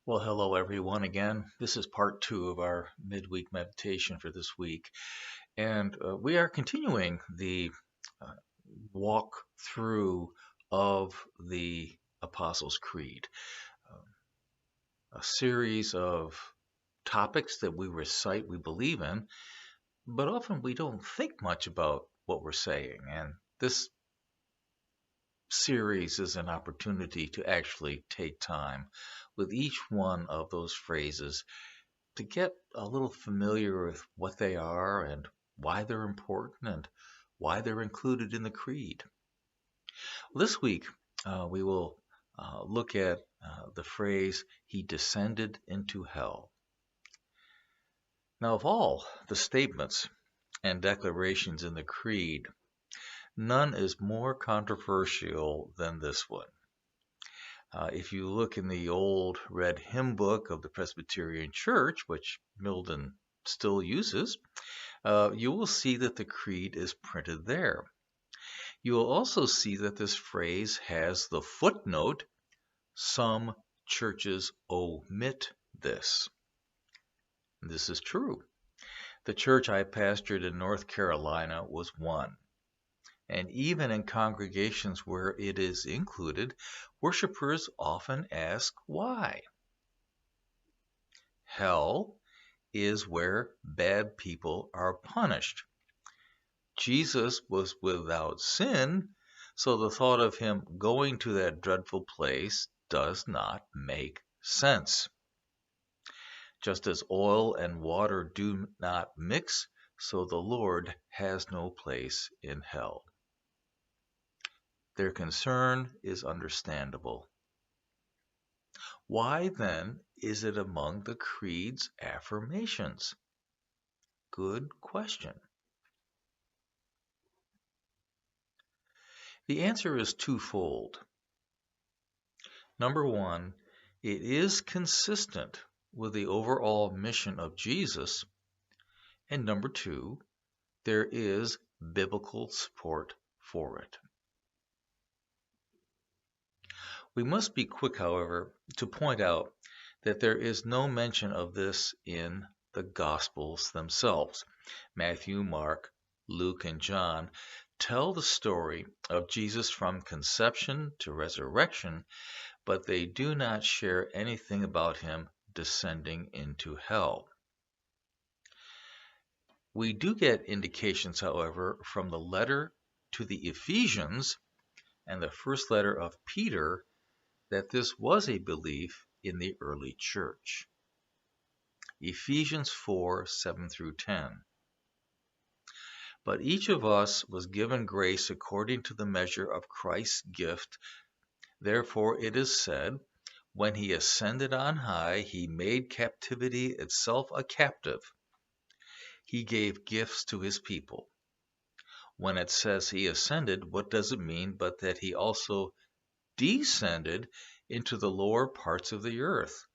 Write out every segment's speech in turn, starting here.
Well, hello everyone again. This is part two of our midweek meditation for this week. And we are continuing the uh, walk through of the Apostles' Creed, a series of topics that we recite, we believe in, but often we don't think much about what we're saying. And this series is an opportunity to actually take time with each one of those phrases to get a little familiar with what they are and why they're important and why they're included in the creed. This week, we will look at the phrase, He descended into hell. Now, of all the statements and declarations in the creed, none is more controversial than this one. If you look in the old red hymn book of the Presbyterian Church, which Milden still uses, you will see that the creed is printed there. You will also see that this phrase has the footnote, "Some churches omit this." This is true. The church I pastored in North Carolina was one. And even in congregations where it is included, worshipers often ask why. Hell is where bad people are punished. Jesus was without sin, so the thought of him going to that dreadful place does not make sense. Just as oil and water do not mix, so the Lord has no place in hell. Their concern is understandable. Why then is it among the creed's affirmations? Good question. The answer is twofold. Number one, it is consistent with the overall mission of Jesus. And number two, there is biblical support for it. We must be quick, however, to point out that there is no mention of this in the Gospels themselves. Matthew, Mark, Luke, and John tell the story of Jesus from conception to resurrection, but they do not share anything about him descending into hell. We do get indications, however, from the letter to the Ephesians and the first letter of Peter that this was a belief in the early church. Ephesians 4, 7 through 10. But each of us was given grace according to the measure of Christ's gift. Therefore it is said, when he ascended on high, he made captivity itself a captive. He gave gifts to his people. When it says he ascended, what does it mean but that he also descended into the lower parts of the earth?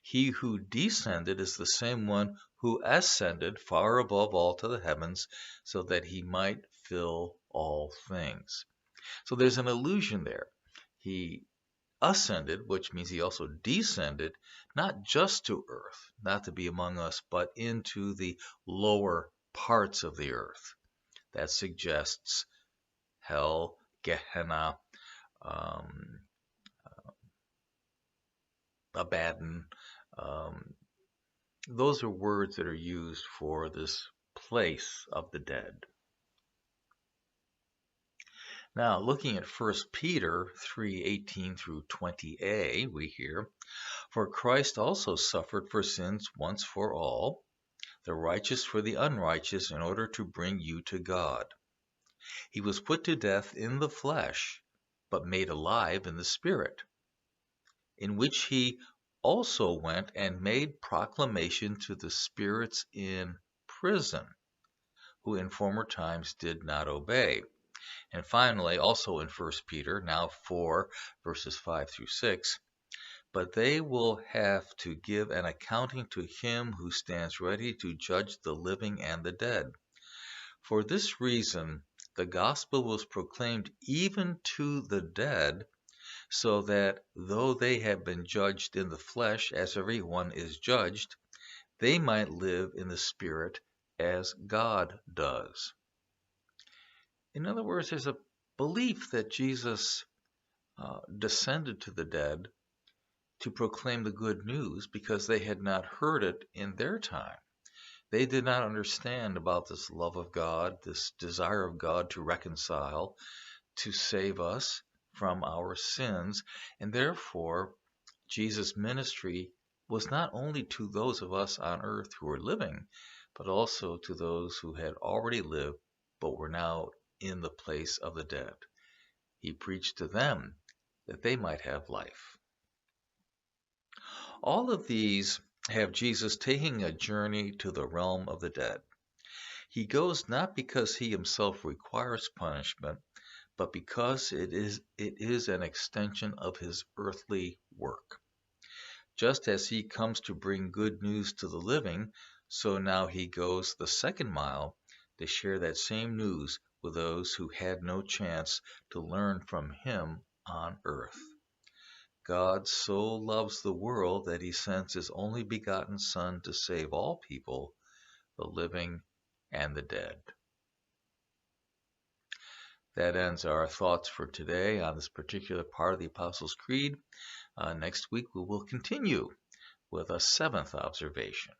He who descended is the same one who ascended far above all to the heavens, so that he might fill all things. So there's an allusion there. He ascended, which means he also descended, not just to earth, not to be among us, but into the lower parts of the earth. That suggests hell, Gehenna, Abaddon. Those are words that are used for this place of the dead. Now, looking at 1 Peter 3:18 through 20a, we hear, "For Christ also suffered for sins once for all, the righteous for the unrighteous, in order to bring you to God. He was put to death in the flesh, but made alive in the Spirit, in which he also went and made proclamation to the spirits in prison, who in former times did not obey." And finally, also in 1 Peter, now 4, verses 5 through 6, "But they will have to give an accounting to him who stands ready to judge the living and the dead. For this reason, the gospel was proclaimed even to the dead, so that though they have been judged in the flesh as everyone is judged, they might live in the Spirit as God does. In other words, there's a belief that Jesus descended to the dead to proclaim the good news because they had not heard it in their time. They did not understand about this love of God, this desire of God to reconcile, to save us from our sins, and therefore Jesus' ministry was not only to those of us on earth who were living, but also to those who had already lived but were now in the place of the dead. He preached to them that they might have life. All of these have Jesus taking a journey to the realm of the dead. He goes not because he himself requires punishment, but because it is an extension of his earthly work. Just as he comes to bring good news to the living, so now he goes the second mile to share that same news with those who had no chance to learn from him on earth. God so loves the world that he sends his only begotten Son to save all people, the living and the dead. That ends our thoughts for today on this particular part of the Apostles' Creed. Next week we will continue with a seventh observation.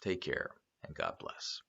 Take care and God bless.